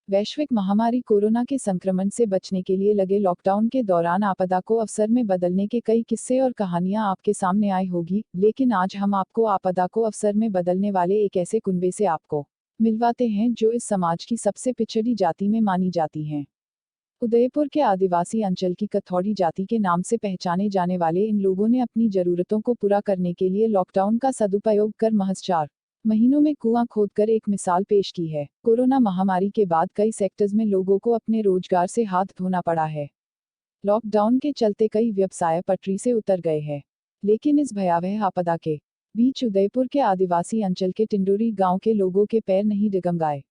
वैश्विक महामारी कोरोना के संक्रमण से बचने के लिए लगे लॉकडाउन के दौरान आपदा को अवसर में बदलने के कई किस्से और कहानियां आपके सामने आई होगी, लेकिन आज हम आपको आपदा को अवसर में बदलने वाले एक ऐसे कुनबे से आपको मिलवाते हैं जो इस समाज की सबसे पिछड़ी जाति में मानी जाती हैं। उदयपुर के आदिवासी अंचल की कथौड़ी जाति के नाम से पहचाने जाने वाले इन लोगों ने अपनी जरूरतों को पूरा करने के लिए लॉकडाउन का सदुपयोग कर महज 4 महीनों में कुआं खोदकर एक मिसाल पेश की है। कोरोना महामारी के बाद कई सेक्टर्स में लोगों को अपने रोजगार से हाथ धोना पड़ा है। लॉकडाउन के चलते कई व्यवसाय पटरी से उतर गए हैं, लेकिन इस भयावह आपदा के बीच उदयपुर के आदिवासी अंचल के टिंडोरी गांव के लोगों के पैर नहीं डगमगाए।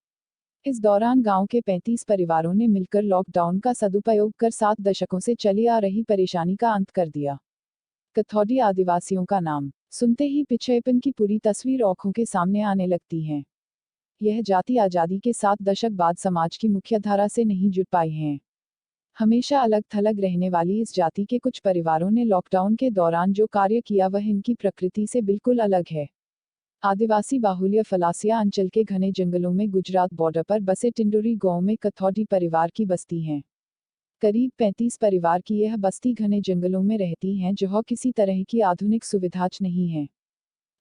इस दौरान गांव के 35 परिवारों ने मिलकर लॉकडाउन का सदुपयोग कर 7 दशकों से चली आ रही परेशानी का अंत कर दिया। कथौड़ी आदिवासियों का नाम सुनते ही पिछड़ेपन की पूरी तस्वीर आंखों के सामने आने लगती है। यह जाति आजादी के 7 दशक बाद समाज की मुख्य धारा से नहीं जुड़ पाई है। हमेशा अलग थलग रहने वाली इस जाति के कुछ परिवारों ने लॉकडाउन के दौरान जो कार्य किया वह इनकी प्रकृति से बिल्कुल अलग है। आदिवासी बाहुल्य फलासिया अंचल के घने जंगलों में गुजरात बॉर्डर पर बसे टिंडोरी गांव में कथौड़ी परिवार की बस्ती है। करीब 35 परिवार की यह बस्ती घने जंगलों में रहती हैं, जहाँ किसी तरह की आधुनिक सुविधाच नहीं है।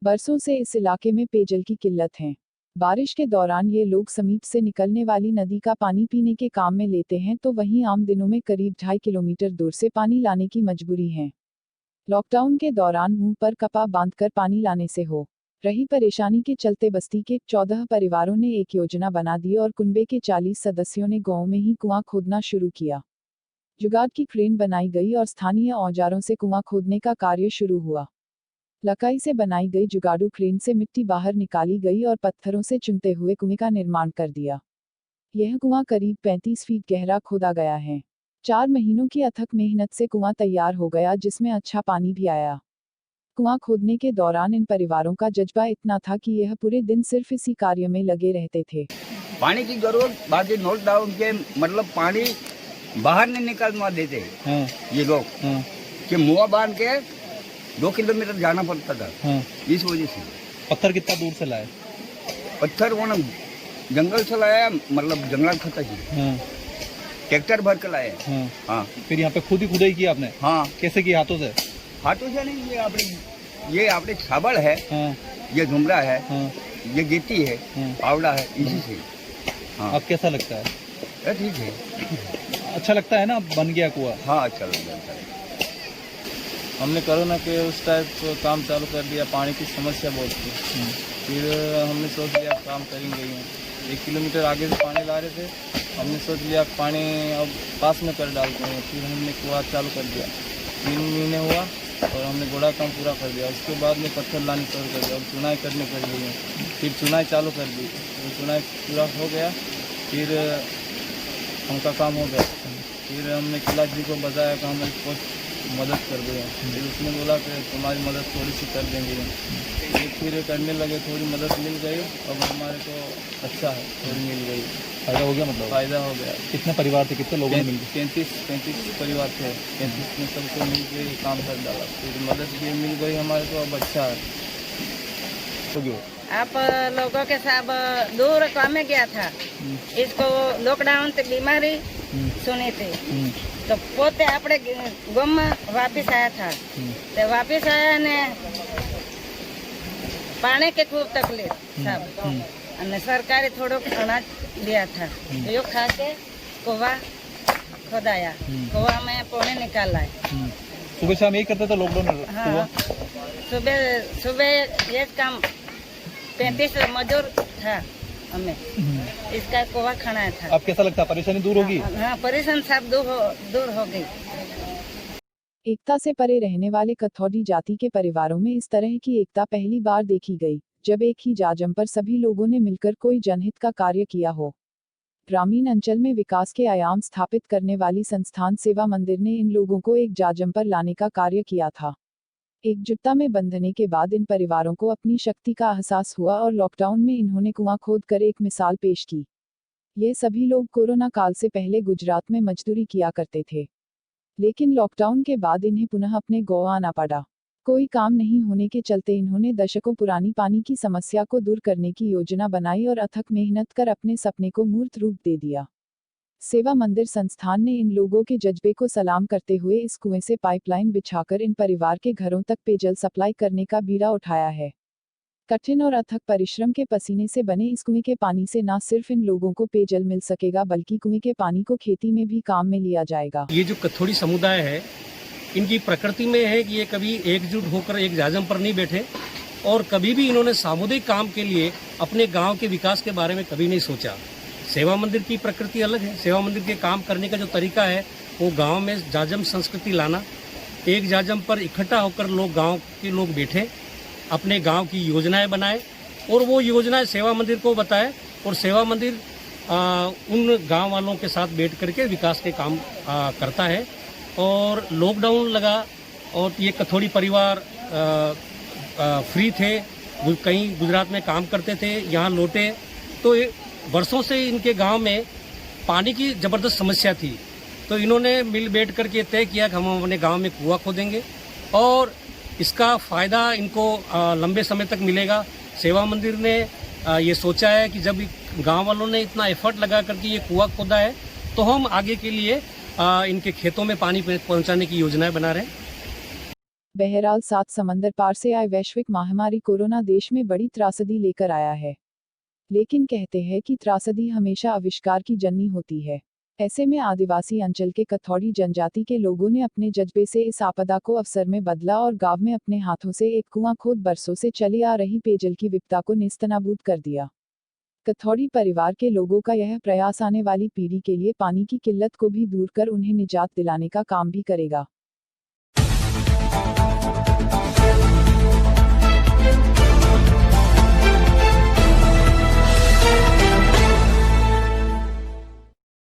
बरसों से इस इलाके में पेयजल की किल्लत है। बारिश के दौरान ये लोग समीप से निकलने वाली नदी का पानी पीने के काम में लेते हैं, तो वहीं आम दिनों में करीब 2.5 किलोमीटर दूर से पानी लाने की मजबूरी है। लॉकडाउन के दौरान मुंह पर कपा बांधकर पानी लाने से हो रही परेशानी के चलते बस्ती के 14 परिवारों ने एक योजना बना दी और कुनबे के 40 सदस्यों ने गांव में ही कुआं खोदना शुरू किया। जुगाड़ की क्रेन बनाई गई और स्थानीय औजारों से कुआं खोदने का कार्य शुरू हुआ। लकड़ी से बनाई गई जुगाड़ू क्रेन से मिट्टी बाहर निकाली गई और पत्थरों से चुनते हुए कुएं का निर्माण कर दिया। यह कुआं करीब 35 फीट गहरा खोदा गया है। 4 महीनों की अथक मेहनत से कुआं तैयार हो गया, जिसमें अच्छा पानी भी आया। कुआं खोदने के दौरान इन परिवारों का जज्बा इतना था कि यह पूरे दिन सिर्फ इसी कार्य में लगे रहते थे। पानी की जरूरत बाकी नोट डाउन के मतलब पानी बाहर नहीं निकलना देते ये लोग कि मुआ बांध के 2 किलोमीटर जाना पड़ता था। इस वजह से पत्थर कितना दूर से लाए? पत्थर वो ना जंगल से लाया, मतलब जंगल खता जी ट्रैक्टर भर के लाए। हाँ, फिर यहाँ पे खुद ही खुदाई की आपने? हाँ। कैसे की? हाथों से? हाथों से नहीं, ये अपने छाबड़ है, ये झुमरा है, ये गिट्टी है, पावड़ा है, इसी से। हाँ। अब कैसा लगता है? ठीक है, अच्छा लगता है ना, बन गया कुआं? हाँ, अच्छा लग जाता है। हमने कोरोना के उस टाइप काम चालू कर दिया, पानी की समस्या बहुत थी। फिर हमने सोच लिया काम करेंगे ही। 1 किलोमीटर आगे से पानी ला रहे थे, हमने सोच लिया पानी अब पास में कर डालते हैं। फिर हमने कुआं चालू कर दिया। 3 महीने हुआ और हमने गोड़ा काम पूरा कर दिया। उसके बाद में पत्थर लानी शुरू कर दिया और चुनाई करनी पड़ गई है। फिर चुनाई चालू कर दी, चुनाई पूरा हो गया, फिर उनका काम हो गया। फिर हमने किला जी को बताया कि हमें कुछ मदद कर दो। फिर उसने बोला कि तुम्हारी मदद थोड़ी सी कर देंगे। फिर करने लगे, थोड़ी मदद मिल गई। अब हमारे को अच्छा है, थोड़ी मिल गई। फायदा हो गया? मतलब फ़ायदा हो गया। कितने परिवार थे, कितने लोगों ने मिल गए? 35 परिवार थे। 35 में सबको मिल के काम कर डाला। फिर मदद भी मिल गई हमारे को, अब अच्छा है। तो आप लोगों के साथ दूर काम में गया था। इसको लॉकडाउन से बीमारी सुनी थी, तो पोते अपने गाँव में वापिस आया था। तो वापिस आया ने पानी के खूब तकलीफ सब, અને સરકારે થોડોક અનાજ दिया था, तो यो खा के कुआ खोदाया। कुआ में पानी निकाला है। सुबह शाम यही करता था लॉकडाउन? हाँ, सुबह ये काम 35 मजदूर था हमें, इसका कुआ खाना था। अब कैसा लगता है? परेशानी दूर होगी? हाँ, परेशानी सब दूर हो गई। एकता से परे रहने वाले कथौड़ी जाति के परिवारों में इस तरह की एकता पहली बार देखी गई, जब एक ही जाजम पर सभी लोगों ने मिलकर कोई जनहित का कार्य किया हो। ग्रामीण अंचल में विकास के आयाम स्थापित करने वाली संस्थान सेवा मंदिर ने इन लोगों को एक जाजम पर लाने का कार्य किया था। एकजुटता में बंधने के बाद इन परिवारों को अपनी शक्ति का एहसास हुआ और लॉकडाउन में इन्होंने कुआं खोदकर एक मिसाल पेश की। ये सभी लोग कोरोना काल से पहले गुजरात में मजदूरी किया करते थे, लेकिन लॉकडाउन के बाद इन्हें पुनः अपने गांव आना पड़ा। कोई काम नहीं होने के चलते इन्होंने दशकों पुरानी पानी की समस्या को दूर करने की योजना बनाई और अथक मेहनत कर अपने सपने को मूर्त रूप दे दिया। सेवा मंदिर संस्थान ने इन लोगों के जज्बे को सलाम करते हुए इस कुएं से पाइपलाइन बिछाकर इन परिवार के घरों तक पेयजल सप्लाई करने का बीड़ा उठाया है। कठिन और अथक परिश्रम के पसीने से बने इस कुएं के पानी से न सिर्फ इन लोगों को पेयजल मिल सकेगा बल्कि कुएं के पानी को खेती में भी काम में लिया जाएगा। ये जो कथोड़ी समुदाय है, इनकी प्रकृति में है कि ये कभी एकजुट होकर एक जाजम पर नहीं बैठे और कभी भी इन्होंने सामुदायिक काम के लिए अपने गांव के विकास के बारे में कभी नहीं सोचा। सेवा मंदिर की प्रकृति अलग है। सेवा मंदिर के काम करने का जो तरीका है वो गांव में जाजम संस्कृति लाना, एक जाजम पर इकट्ठा होकर गांव के लोग बैठे, अपने गांव की योजनाएं बनाए और वो योजनाएं सेवा मंदिर को बताए और सेवा मंदिर उन गांव वालों के साथ बैठ करके विकास के काम करता है। और लॉकडाउन लगा और ये कथोड़ी परिवार फ्री थे, कहीं गुजरात में काम करते थे, यहाँ लौटे तो वर्षों से इनके गांव में पानी की ज़बरदस्त समस्या थी। तो इन्होंने मिल बैठ करके तय किया कि हम अपने गांव में कुआं खोदेंगे और इसका फ़ायदा इनको लंबे समय तक मिलेगा। सेवा मंदिर ने ये सोचा है कि जब गांव वालों ने इतना एफर्ट लगा करके ये कुआं खोदा है तो हम आगे के लिए इनके खेतों में पानी पहुंचाने की योजनाएं बना रहे हैं। बहरहाल 7 समंदर पार से आए वैश्विक महामारी कोरोना देश में बड़ी त्रासदी लेकर आया है, लेकिन कहते हैं कि त्रासदी हमेशा आविष्कार की जननी होती है। ऐसे में आदिवासी अंचल के कथौड़ी जनजाति के लोगों ने अपने जज्बे से इस आपदा को अवसर में बदला और गांव में अपने हाथों से एक कुआं खोद बरसों से चली आ रही पेयजल की विपदा को नेस्तनाबूद कर दिया। कथौड़ी परिवार के लोगों का यह प्रयास आने वाली पीढ़ी के लिए पानी की किल्लत को भी दूर कर उन्हें निजात दिलाने का काम भी करेगा।